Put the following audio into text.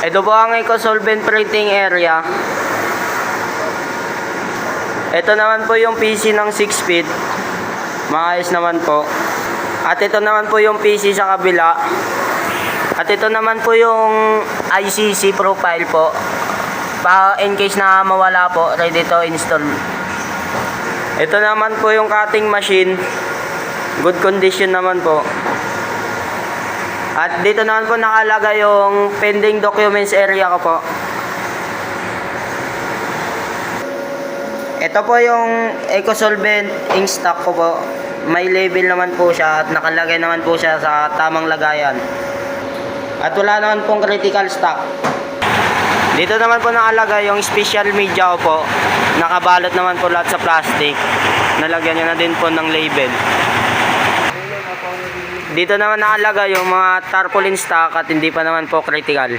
Ito po ang eco-solvent printing area. Ito naman po yung PC ng 6 feet. Maayos naman po. At ito naman po yung PC sa kabila. At ito naman po yung ICC profile po. In case na mawala po, ready to install. Ito naman po yung cutting machine. Good condition naman po. At dito naman po nakalagay yung pending documents area ko po. Ito po yung eco-solvent ink stock ko po. May label naman po siya at nakalagay naman po siya sa tamang lagayan. At wala naman pong critical stock. Dito naman po nakalagay yung special media ko po. Nakabalot naman po lahat sa plastic. Nalagyan niya na din po ng label. Dito naman nakalagay yung mga tarpaulin stock at hindi pa naman po critical.